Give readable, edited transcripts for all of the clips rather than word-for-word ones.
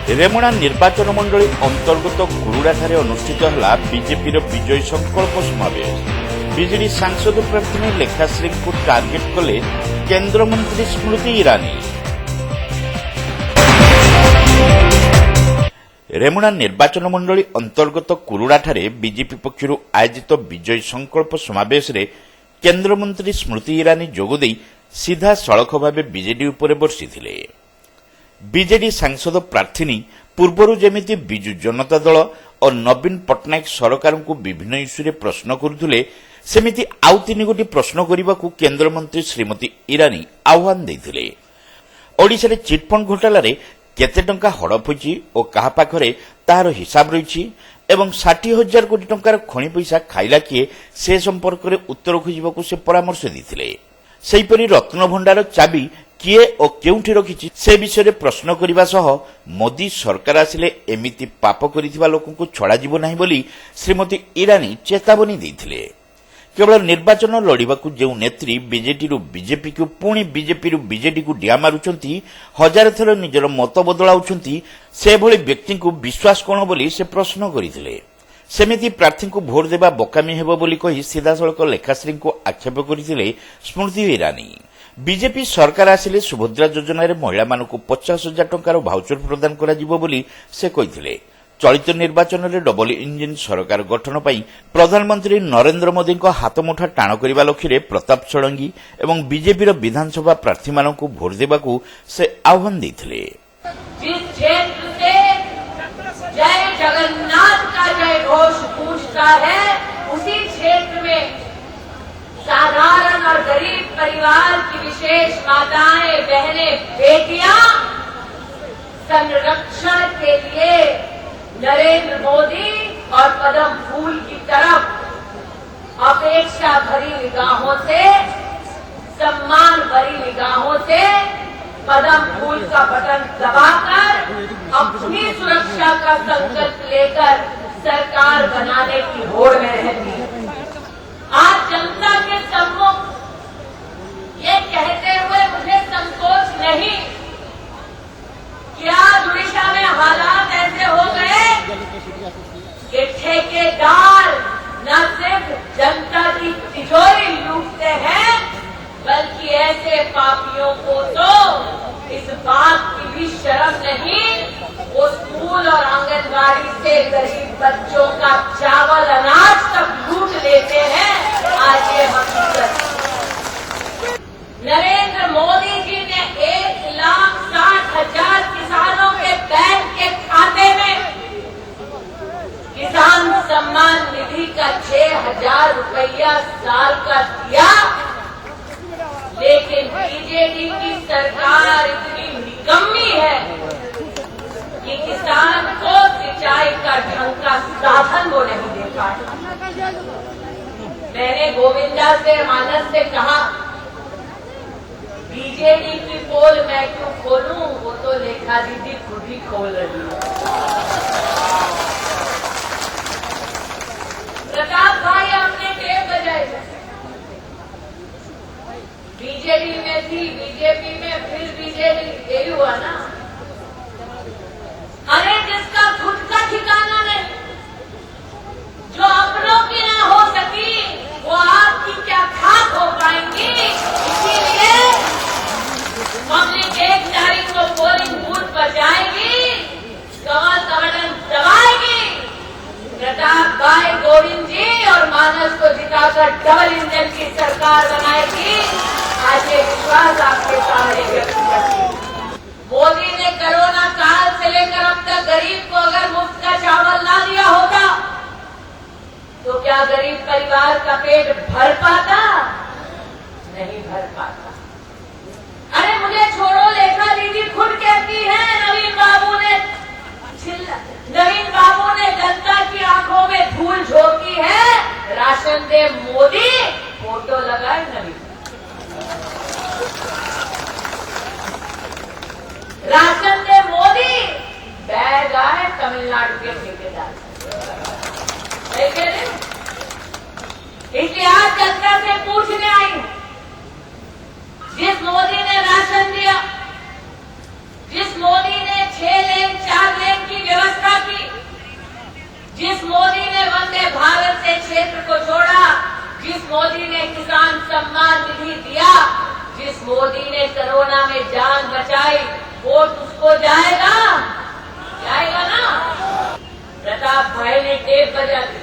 रेमुणा निर्वाचन मंडली अंतर्गत गुरुड़ाठारे अनुष्ठित है बीजेपी विजय संकल्प समावेश। बीजेडी सांसद प्रार्थी लेखाश्री को टार्गेट कले केंद्र मंत्री स्मृति ईरानी। रेमुणा निर्वाचन मंडली अंतर्गत कुरुड़ाठारे बीजेपी पक्षर आयोजित विजय संकल्प समावेश रे केंद्र मंत्री स्मृति ईरानी जोगदे सीधा सड़क भाव बीजेडी उपर बर्षिथिले। बीजेडी सांसद प्रार्थी पूर्वर जमिति बिजु जनता दल और नवीन पट्टनायक सरकार को विभिन्न इस्यू प्रश्न करुले सेमिति आउ 3 गोटी प्रश्न करने को केंद्र मंत्री श्रीमती ईरानी आह्वान देथिले। ओडिशा रे चिटफंड घोटाला रे केते टंका हड़प होईची और कहा पाखरे तार हिसाब रही एवं 60,000 कोटी टंकार खणी पैसा खाइला किए से संपर्क में उत्तर खोजक से परामर्श देथिले। सेहीपरि रत्न भंडार चाबी किए और केउठी रखिछि से विषय प्रश्न करने सह मोदी सरकार आसिले एमिति पाप करिथिबा लोकंकु छड़ा जिवो नाही बोली श्रीमती ईरानी चेतावनी देथिले। केवल निर्वाचन लड़िबाकू जो नेत्री बीजेडी रु बीजेपी को पुणी बीजेपी रु बीजेडी को डिया मारुचंती हजार थर निजर मत बदलाउचंती से भली व्यक्ति को विश्वास कोन बोली से प्रश्न करिथिले। सेमिति प्रार्थी को भोट देबा बोकामी हेबो बोली कहि सीधासळख लेखाश्री को आक्षेप करिथिले स्मृति ईरानी। बीजेपी सरकार आसिले सुभद्रा योजना रे महिला मानकु 50,000 टंकार भाउचर प्रदान करा जिवो बोली से कहिथिले। चलित निर्वाचन में डबल इंजिन सरकार गठन पर प्रधानमंत्री नरेंद्र मोदी को हाथमुठा टाण करने लक्ष्य में प्रताप षडंगी और बीजेपी विधानसभा प्रार्थी मानकु भोट देबाकू से आह्वान देथिले। जिस क्षेत्र से जय जगन्नाथ का जय घोष गूंजता है उसी क्षेत्र में साधारण और गरीब परिवार की विशेष माताएं, बहनें, बेटियां संरक्षण के लिए नरेंद्र मोदी और पद्म फूल की तरफ अपेक्षा भरी निगाहों से, सम्मान भरी निगाहों से पद्म फूल का बटन दबाकर अपनी सुरक्षा का संकल्प लेकर सरकार बनाने की होड़ में रहती है। आज जनता के सम्मुख ये कहते हुए मुझे संकोच नहीं कि आज उड़ीसा में हालात ऐसे हो गए कि ठेकेदार न सिर्फ जनता की तिजोरी लूटते हैं बल्कि ऐसे पापियों को तो इस बात की भी शर्म नहीं वो स्कूल और आंगनबाड़ी से गरीब बच्चों का चावल अनाज तक लूट लेते हैं। आज ये हकीकत नरेंद्र मोदी जी ने 1,60,000 किसानों के बैंक के खाते में किसान सम्मान निधि का 6,000 रुपया साल का दिया, लेकिन बीजेडी की सरकार इतनी निकम्मी है कि किसान को सिंचाई का ढंग का साधन वो नहीं दे पाता। मैंने गोविंदा से, मानस से कहा बीजेडी की पोल मैं क्यों खोलूं, वो तो लेखा दीदी खुद ही खोल रही है। प्रताप भाई अपने टेप बजाए, बीजेडी में थी, बीजेपी में, फिर बीजेडी, यही हुआ ना। अरे जिसका खुद का ठिकाना नहीं, जो अपनों की ना हो सकी वो आपकी क्या खाक हो पाएंगी। इसीलिए पब्लिक 1 तारीख को पोलिंग बूथ पर जाएगी, कमल का बटन दबाएगी, प्रताप भाई, गोविंद जी और मानस को जिताकर डबल इंजन की सरकार बनाएगी। आज ये विश्वास आपके सामने व्यक्त करती है। मोदी ने कोरोना काल से लेकर अब तक गरीब को अगर मुफ्त का चावल ना दिया होता तो क्या गरीब परिवार का पेट भर पाता? नहीं भर पाता। अरे मुझे छोड़ो, लेखा दीदी खुद कहती है नवीन बाबू ने जनता की आंखों में धूल झोंकी है। राशन दे मोदी, फोटो लगाए नवीन। राशन दे मोदी, बैग आए तमिलनाडु के ठेकेदार। इसलिए आज जनता से पूछने आई हूं, जिस मोदी ने राशन दिया, जिस मोदी ने 6 लेन 4 लेन मोदी ने कोरोना में जान बचाई, वोट उसको जाएगा, जाएगा ना। प्रताप भाई ने टेप बजा दी,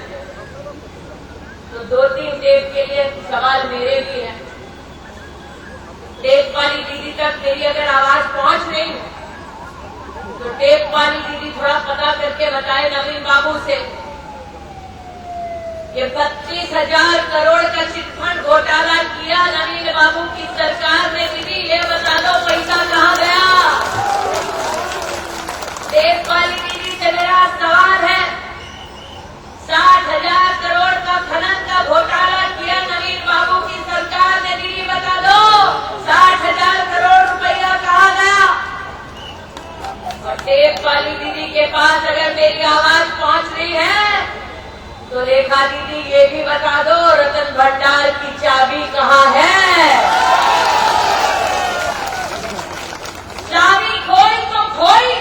तो 2-3 टेप के लिए सवाल मेरे भी हैं। टेप वाली दीदी तक मेरी अगर आवाज पहुंच नहीं तो टेप वाली दीदी थोड़ा पता करके बताए नवीन बाबू से कि 32,000 करोड़ का चिटफंड घोटाला किया नवीन बाबू की सरकार ने। दीदी ये बता दो पैसा कहाँ गया। टेप वाली दीदी से मेरा सवाल है, 60,000 करोड़ का खनन का घोटाला किया नवीन बाबू की सरकार ने। दीदी बता दो 60,000 करोड़ रुपया कहाँ गया। और टेप वाली दीदी के पास अगर मेरी आवाज पहुंच रही है तो रेखा दीदी ये भी बता दो रतन भंडार की चाबी कहाँ है। चाबी खोई तो खोई,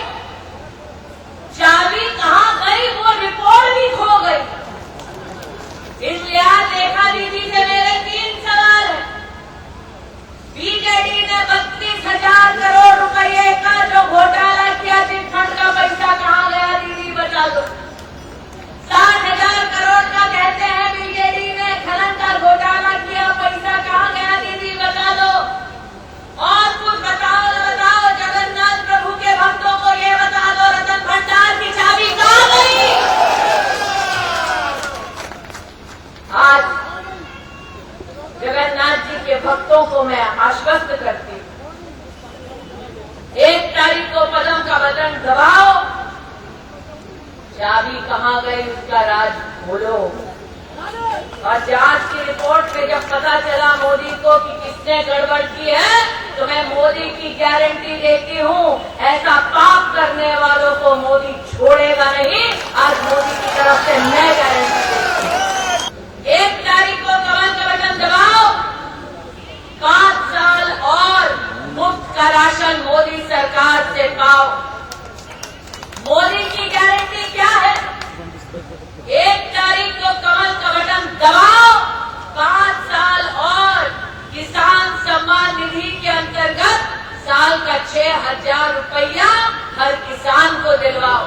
चाबी कहाँ गई वो रिपोर्ट भी खो गई। इसलिए आज रेखा दीदी से मेरे 3 सवाल हैं। बीजेडी ने 32,000 करोड़ रुपए का जो घोटाला किया, चिटफंड का पैसा कहाँ गया दीदी बता दो। 60,000 करोड़ का कहते हैं बीजेडी ने खनन का घोटाला किया, पैसा कहाँ गया दीदी बता दो। और कुछ बताओ न बताओ, जगन्नाथ प्रभु के भक्तों को ये बता दो रतन भंडार की चाबी कहाँ गई। आज जगन्नाथ जी के भक्तों को मैं आश्वस्त करती हूँ, 1 तारीख को पदम का बटन दबाओ, चाबी कहाँ गई उसका राज खोलो। और जांच की रिपोर्ट पे जब पता चला मोदी को कि किसने गड़बड़ की है, तो मैं मोदी की गारंटी देती हूँ, ऐसा पाप करने वालों को मोदी छोड़ेगा नहीं। आज मोदी की तरफ से मैं गारंटी देती हूँ। 1 तारीख को कमल का बटन दबाओ, 5 साल और मुफ्त का राशन मोदी सरकार से पाओ। मोदी की गारंटी क्या है। 1 तारीख को कमल का बटन दबाओ, 5 साल और किसान सम्मान निधि के अंतर्गत साल का 6,000 रुपया हर किसान को दिलवाओ।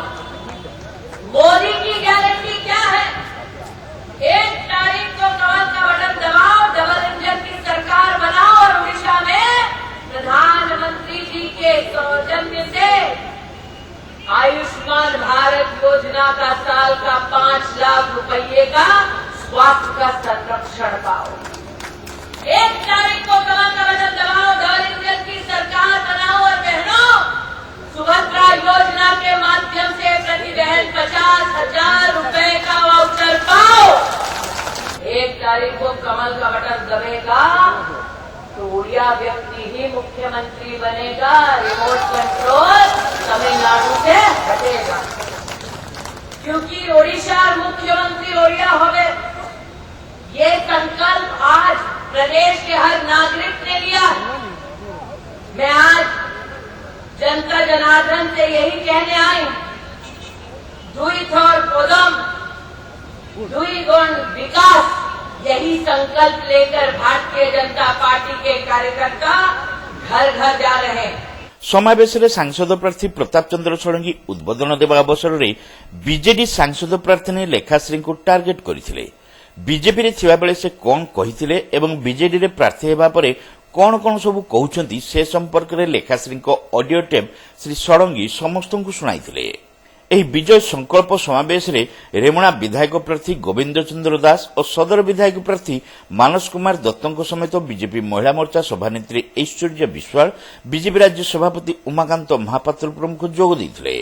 मोदी की गारंटी क्या है। 1 तारीख को कमल का बटन दबाओ, डबल इंजन की सरकार बनाओ और उड़ीसा में प्रधानमंत्री जी के सौजन्य से आयुष्मान भारत योजना का साल का 5 लाख रुपये का स्वास्थ्य का संरक्षण पाओ। 1 तारीख को कमल का बटन दबाओ, डबल इंजन की सरकार बनाओ और बहनों सुभद्रा योजना के माध्यम से प्रति बहन 50,000 रुपए का वाउचर पाओ। 1 तारीख को कमल का बटन दबेगा तो उड़िया व्यक्ति ही मुख्यमंत्री बनेगा, रिमोट कंट्रोल तमिलनाडु से हटेगा। क्योंकि ओडिशा मुख्यमंत्री ओडिया होवे, ये संकल्प आज प्रदेश के हर नागरिक ने लिया। मैं आज जनता जनार्दन से यही कहने आई, दुई थोर पोदम दुई गुण विकास, यही संकल्प लेकर भारतीय जनता पार्टी के कार्यकर्ता घर घर जा रहे हैं। ସମାବେଶରେ ସାଂସଦ ପ୍ରାର୍ଥୀ ପ୍ରତାପ ଚନ୍ଦ୍ର ଷଡ଼ଙ୍ଗୀ ଉଦ୍ବୋଧନ ଦେବା ଅବସରରେ ବିଜେଡି ସାଂସଦ ପ୍ରାର୍ଥିନୀ ଲେଖାଶ୍ରୀଙ୍କୁ ଟାର୍ଗେଟ କରିଥିଲେ। ବିଜେପିରେ ଥିବାବେଳେ ସେ କଣ କହିଥିଲେ ଏବଂ ବିଜେଡିରେ ପ୍ରାର୍ଥୀ ହେବା ପରେ କଣ କଣ ସବୁ କହୁଛନ୍ତି ସେ ସମ୍ପର୍କରେ ଲେଖାଶ୍ରୀଙ୍କ ଅଡିଓ ଟେପ୍ ଶ୍ରୀ ଷଡ଼ଙ୍ଗୀ ସମସ୍ତଙ୍କୁ ଶୁଣାଇଥିଲେ। ଏହି ବିଜୟ ସଂକଳ୍ପ ସମାବେଶରେ ରେମୁଣା ବିଧାୟକ ପ୍ରାର୍ଥୀ ଗୋବିନ୍ଦ ଚନ୍ଦ୍ର ଦାସ ଓ ସଦର ବିଧାୟକ ପ୍ରାର୍ଥୀ ମାନସ କୁମାର ଦତ୍ତଙ୍କ ସମେତ ବିଜେପି ମହିଳା ମୋର୍ଚ୍ଚା ସଭାନେତ୍ରୀ ଐଶ୍ୱର୍ଯ୍ୟା ବିଶ୍ୱାଳ, ବିଜେପି ରାଜ୍ୟ ସଭାପତି ଉମାକାନ୍ତ ମହାପାତ୍ର ପ୍ରମୁଖ ଯୋଗ ଦେଇଥିଲେ।